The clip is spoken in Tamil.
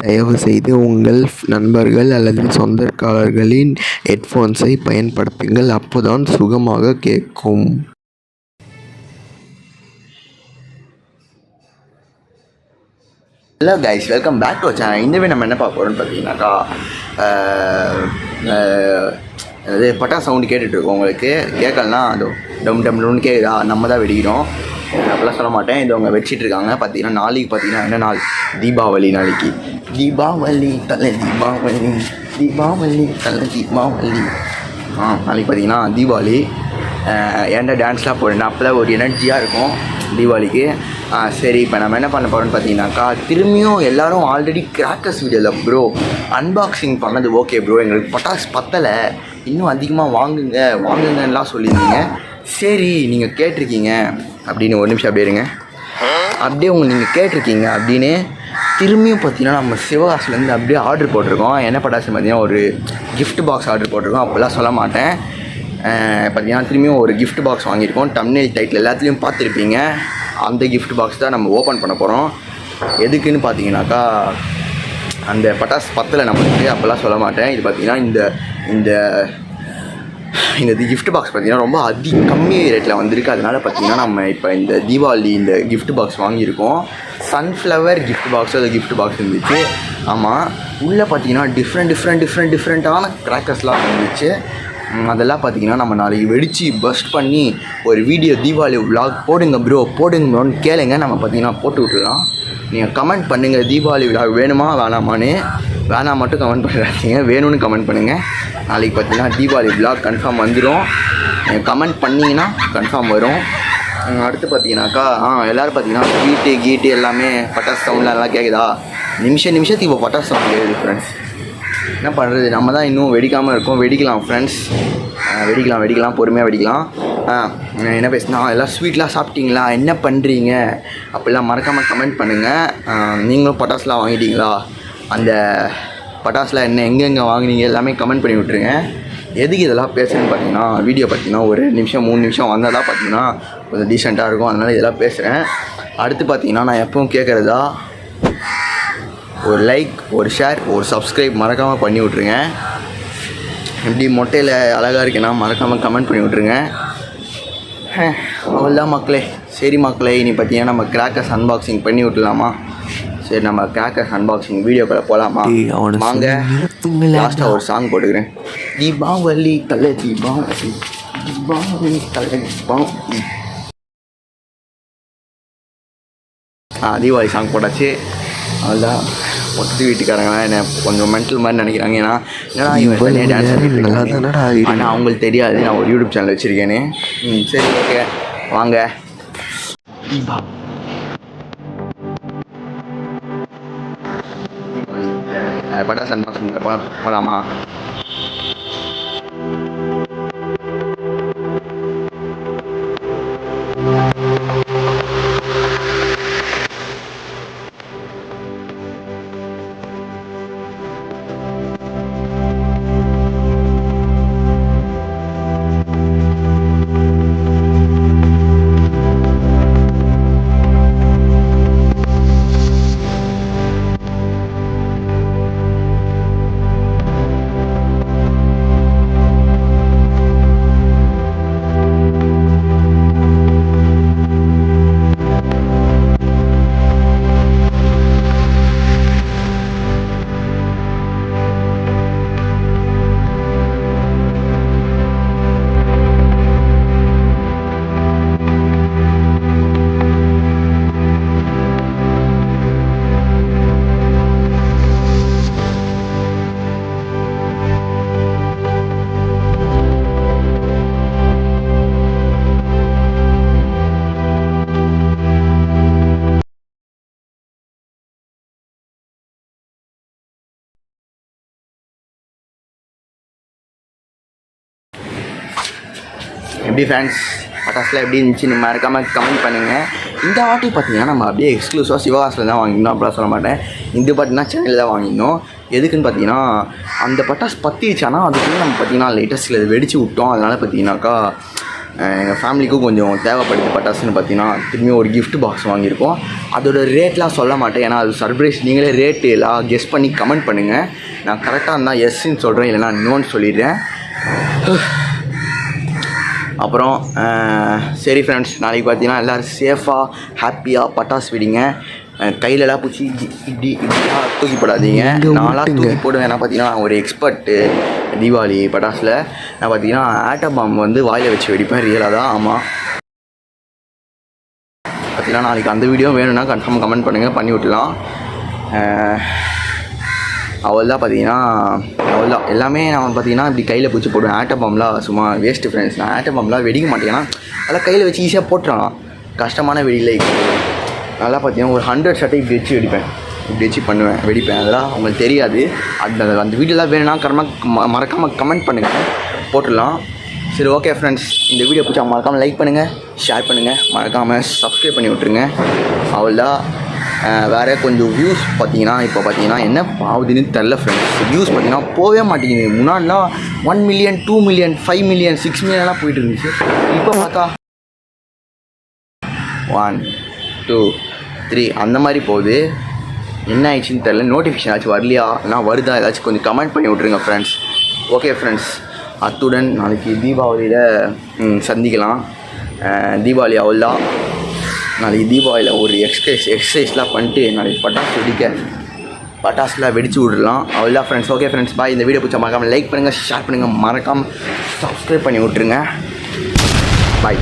தயவுசெய்து உங்கள் நண்பர்கள் அல்லது சொந்தக்காரர்களின் ஹெட்ஃபோன்ஸை பயன்படுத்துங்கள். அப்போதான் சுகமாக கேட்கும். Hello guys, welcome back to channel. இந்த நம்ம என்ன பார்க்க போகிறோம்னு பார்த்தீங்கன்னாக்கா அது பட்டா சவுண்டு கேட்டுட்ருக்கோம். உங்களுக்கு கேட்கலனா அது டம் டம் டம்னு கேட்குதா, நம்ம தான் வெடிக்கிறோம். அப்படிலாம் சொல்ல மாட்டேன். இது அவங்க வச்சிட்ருக்காங்க. பார்த்தீங்கன்னா நாளைக்கு பார்த்தீங்கன்னா என்ன நாள்? தீபாவளி. நாளைக்கு தீபாவளி தலை தீபாவளி, தீபாவளி தலை தீபாவளி. நாளைக்கு பார்த்தீங்கன்னா தீபாவளி. ஏன்டா டான்ஸ்லாம் போடுறேன், அப்போல்லாம் ஒரு எனர்ஜியாக இருக்கும் தீபாவளிக்கு. சரி, இப்போ நம்ம என்ன பண்ண போகிறோம்னு பார்த்தீங்கன்னாக்கா, திரும்பியும் எல்லோரும் ஆல்ரெடி கிராக்கர்ஸ் வீடியோவில் ப்ரோ அன்பாக்சிங் பண்ணது ஓகே ப்ரோ, எங்களுக்கு பட்டாசு பத்தலை, இன்னும் அதிகமாக வாங்குங்கலாம் சொல்லியிருந்தீங்க. சரி, நீங்கள் கேட்டிருக்கீங்க அப்படின்னு ஒரு நிமிஷம் அப்படியே இருங்க. அப்படியே நீங்கள் கேட்டிருக்கீங்க அப்படின்னு திரும்பியும் பார்த்தீங்கன்னா நம்ம சிவகாசிலேருந்து அப்படியே ஆர்டர் போட்டிருக்கோம். என்ன பட்டாசு பார்த்தீங்கன்னா ஒரு கிஃப்ட் பாக்ஸ் ஆர்டர் போட்டிருக்கோம். அப்போல்லாம் சொல்ல மாட்டேன். பார்த்தீங்கன்னா திரும்பியும் ஒரு கிஃப்ட் பாக்ஸ் வாங்கியிருக்கோம். தம்ப்நெயில் டைட்டில் எல்லாத்துலேயும் பார்த்துருப்பீங்க. அந்த கிஃப்ட் பாக்ஸ் தான் நம்ம ஓப்பன் பண்ண போகிறோம். எதுக்குன்னு பார்த்தீங்கன்னாக்கா, அந்த பட்டாசு பத்தலை நம்மளுக்கு, அப்போல்லாம் சொல்ல மாட்டேன். இது பார்த்திங்கன்னா இந்த கிஃப்ட் பாக்ஸ் பார்த்திங்கன்னா ரொம்ப கம்மி ரேட்டில் வந்திருக்கு. அதனால் பார்த்திங்கன்னா நம்ம இப்போ இந்த தீபாவளி இந்த கிஃப்ட் பாக்ஸ் வாங்கியிருக்கோம். சன்ஃப்ளவர் கிஃப்ட் பாக்ஸ், அது கிஃப்ட் பாக்ஸ் இருந்துச்சு. ஆமாம், உள்ளே பார்த்திங்கன்னா டிஃப்ரெண்ட்டான கிராக்கர்ஸ்லாம் இருந்துச்சு. அதெல்லாம் பார்த்திங்கன்னா நம்ம நாளைக்கு வெடித்து பஸ்ட் பண்ணி ஒரு வீடியோ தீபாவளி விலாக் போடுங்க ப்ரோன்னு கேளுங்க. நம்ம பார்த்திங்கன்னா போட்டு விட்டுலாம். நீங்கள் கமெண்ட் பண்ணுங்கள், தீபாவளி விலாக் வேணுமா வேணாமான்னு. வேணாம் மட்டும் கமெண்ட் பண்ணுறாதீங்க, வேணும்னு கமெண்ட் பண்ணுங்கள். நாளைக்கு பார்த்திங்கன்னா தீபாவளி விலாக் கன்ஃபார்ம் வந்துடும். நீங்கள் கமெண்ட் பண்ணிங்கன்னா கன்ஃபார்ம் வரும். அடுத்து பார்த்தீங்கன்னாக்கா எல்லோரும் பார்த்தீங்கன்னா கீட்டு எல்லாமே பட்டாசு சவுண்ட்லாம் எல்லாம் கேட்குதா? நிமிஷத்துக்கு இப்போ பட்டாசு சவுண்ட் கேட்குது ஃப்ரெண்ட்ஸ். என்ன பண்ணுறது, நம்ம தான் இன்னும் வெடிக்காமல் இருக்கோம். வெடிக்கலாம் ஃப்ரெண்ட்ஸ், வெடிக்கலாம் பொறுமையாக வெடிக்கலாம். என்ன பேசுனா, எல்லாம் ஸ்வீட்லாம் சாப்பிட்டீங்களா, என்ன பண்ணுறீங்க அப்படிலாம் மறக்காமல் கமெண்ட் பண்ணுங்கள். நீங்களும் பட்டாசுலாம் வாங்கிட்டீங்களா? அந்த பட்டாசுலாம் எங்கெங்கே வாங்கினீங்க எல்லாமே கமெண்ட் பண்ணி விட்ருங்க. எதுக்கு இதெல்லாம் பேசுகிறேன்னு பார்த்தீங்கன்னா, வீடியோ பார்த்தீங்கன்னா ஒரு 2 நிமிஷம் 3 நிமிஷம் வந்தால் தான் பார்த்தீங்கன்னா கொஞ்சம் டீசெண்டாக இருக்கும். அதனால் இதெல்லாம் பேசுகிறேன். அடுத்து பார்த்தீங்கன்னா நான் எப்பவும் கேட்குறதா, ஒரு லைக், ஒரு ஷேர், ஒரு சப்ஸ்கிரைப் மறக்காமல் பண்ணி விட்ருங்க. எப்படி மொட்டையில் அழகாக இருக்கேன்னா மறக்காமல் கமெண்ட் பண்ணி விட்ருங்க. அவ்வளோதான் மக்களே. சரி மக்களே, இனி பார்த்தீங்கன்னா நம்ம கிராக்கர்ஸ் அன்பாக்சிங் பண்ணி விட்டுலாமா? சரி, நம்ம கிராக்கர்ஸ் அன்பாக்சிங் வீடியோக்குள்ளே போகலாமா? வாங்க. லாஸ்ட்டாக ஒரு சாங் போட்டுக்கிறேன். தீபாவளி தலை தீபாவளி, தீபாவளி தலை தீபாவளி. தீபாவளி சாங் போட்டாச்சு. அவ்வளோதான். பக்கத்து வீட்டுக்காரங்களாம் என்ன கொஞ்சம் மென்டல் மாதிரி நினைக்கிறாங்க. ஏன்னா இவன் தனியாக டான்ஸ் ஆனால் அவங்களுக்கு தெரியாது நான் ஒரு யூடியூப் சேனல் வச்சுருக்கேன்னு. சரி, ஓகே, வாங்க. பட்டாசு அன்பாக்சிங் போகலாமா? எப்படி ஃபேன்ஸ் பட்டாசுலாம் எப்படி இருந்துச்சு நீங்கள் மறக்காமல் கமெண்ட் பண்ணுங்கள். இந்த வாட்டி பார்த்தீங்கன்னா நம்ம அப்படியே எக்ஸ்க்ளூசிவாக சிவகாசில் தான் வாங்கினோம். அப்படிலாம் சொல்ல மாட்டேன். இந்த பார்த்தீங்கன்னா சென்னையில் தான் வாங்கினோம். எதுக்குன்னு பார்த்தீங்கன்னா, அந்த பட்டாசு பற்றிடுச்சானா அதுக்குள்ளே நம்ம பார்த்தீங்கன்னா லேட்டஸ்ட்டில் வெடிச்சு விட்டோம். அதனால் பார்த்தீங்கன்னாக்கா எங்கள் ஃபேமிலிக்கும் கொஞ்சம் தேவைப்படுது பட்டாசுன்னு பார்த்தீங்கன்னா திரும்பியும் ஒரு gift பாக்ஸ் வாங்கியிருக்கோம். அதோட ரேட்லாம் சொல்ல மாட்டேன், ஏன்னா அது சர்ப்ரைஸ். நீங்களே ரேட்டு எல்லாம் கெஸ் பண்ணி கமெண்ட் பண்ணுங்கள். நான் கரெக்டாக இருந்தால் எஸ்ன்னு சொல்கிறேன், இல்லைனா நோன்னு சொல்லிடுறேன். அப்புறம் சரி ஃப்ரெண்ட்ஸ், நாளைக்கு பார்த்தீங்கன்னா எல்லோரும் சேஃபாக ஹாப்பியாக பட்டாசு வெடிங்க. கையிலலாம் பிடிச்சி இப்படிலாம் தூக்கி போடாதீங்க. நான்லாம் தூக்கி போடுவேன். ஏன்னா பார்த்தீங்கன்னா நான் ஒரு எக்ஸ்பர்ட்டு தீபாவளி பட்டாசில். நான் பார்த்தீங்கன்னா ஆட்டம் பாம்பு வந்து வாயில் வச்சு வெடிப்பேன், ரியலாக தான். ஆமாம், பார்த்தீங்கன்னா நாளைக்கு அந்த வீடியோ வேணும்னா கன்ஃபார்மாக கமெண்ட் பண்ணுங்கள், பண்ணி விட்டுலாம். அவள் தான் பார்த்தீங்கன்னா அவ்வளோதான் எல்லாமே. நான் பார்த்தீங்கன்னா இப்படி கையில் பிடிச்சி போடுவேன். ஆட்டம் பாம்பெலாம் சும்மா வேஸ்ட்டு ஃப்ரெண்ட்ஸ். நான் ஆட்டம் பாம்பெலாம் வெடிக்க மாட்டேன், ஏன்னா அதெல்லாம் கையில் வச்சு ஈஸியாக போட்டுறான். கஷ்டமான வெடியில் நல்லா பார்த்தீங்கன்னா ஒரு 100 ஷர்ட்டை இப்படி வச்சு வெடிப்பேன், இப்படி வச்சு பண்ணுவேன், வெடிப்பேன். அதெல்லாம் உங்களுக்கு தெரியாது. அந்த வீடியோலாம் வேணும்னா மறக்காமல் கமெண்ட் பண்ணுங்கள், போட்டுடலாம். சரி, ஓகே ஃப்ரெண்ட்ஸ், இந்த வீடியோ பிடிச்சா மறக்காமல் லைக் பண்ணுங்கள், ஷேர் பண்ணுங்கள், மறக்காமல் சப்ஸ்கிரைப் பண்ணி விட்ருங்க. அவ்வளோதான். வேறு கொஞ்சம் வியூஸ் பார்த்தீங்கன்னா இப்போ பார்த்தீங்கன்னா என்ன ஆகுதுன்னு தெரில ஃப்ரெண்ட்ஸ். வியூஸ் பார்த்தீங்கன்னா போகவே மாட்டேங்குது. முன்னாடிலாம் 1 மில்லியன் 2 மில்லியன் 5 மில்லியன் 6 மில்லியன்லாம் போயிட்டு இருந்துச்சு. இப்போ பார்த்தா 1 2 3 அந்த மாதிரி போகுது. என்ன ஆயிடுச்சுன்னு தெரில. நோட்டிஃபிகேஷன் ஆச்சு வரலையா, நான் வருதா, ஏதாச்சும் கொஞ்சம் கமெண்ட் பண்ணி விட்ருங்க ஃப்ரெண்ட்ஸ். ஓகே ஃப்ரெண்ட்ஸ், அத்துடன் நாளைக்கு தீபாவளியில் சந்திக்கலாம். தீபாவளி அவ்வளோதான். நாளைக்கு தீபாவளியில் ஒரு எக்ஸசைஸ்லாம் பண்ணிட்டு நாளைக்கு பட்டாசுலாம் வெடிச்சு விட்றலாம். அவ்வளோதான் ஃப்ரெண்ட்ஸ். ஓகே ஃப்ரெண்ட்ஸ், பாய். இந்த வீடியோ பிடிச்சா மறக்காமல் லைக் பண்ணுங்கள், ஷேர் பண்ணுங்கள், மறக்காமல் சப்ஸ்கிரைப் பண்ணி விட்ருங்க. பாய்.